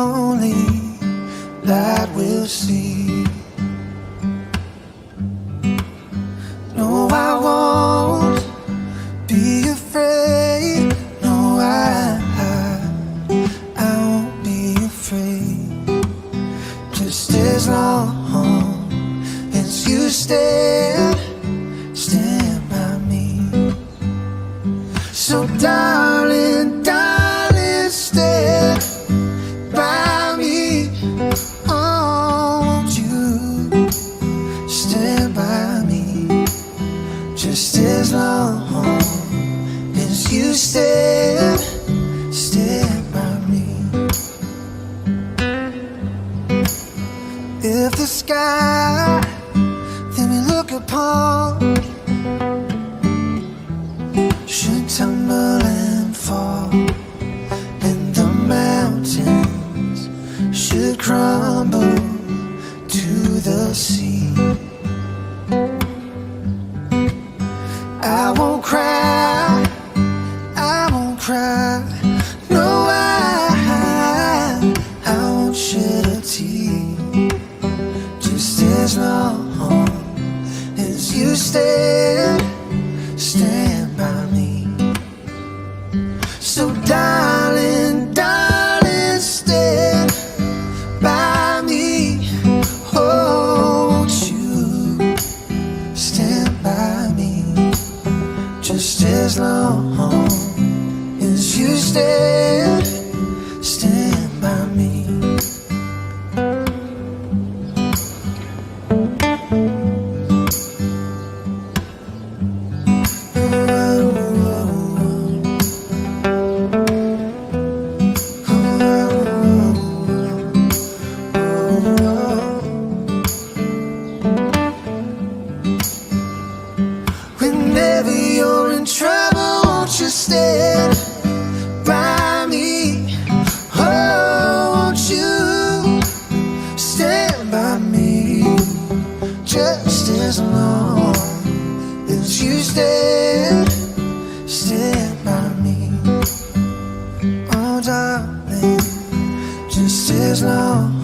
only light we'll see. No, I won't be afraid. No, I won't be afraid. Just as long as you stand by me. So darling, darling, stand by me. Oh, won't you stand by me? Just as long as you stand by me. If the sky that we look upon should tumble and fall, and the mountains should crumble to the sea, I won't cry, I won't cry. No, I won't shed a tear. Just as long as you stand by me. So darling, darling, stand by me. Oh, won't you stand by me? Just as long as you stand by me. Whenever you're in trouble, won't you stand by me? Oh, won't you stand by me? Just as long as you stand by me. Oh, darling, just as long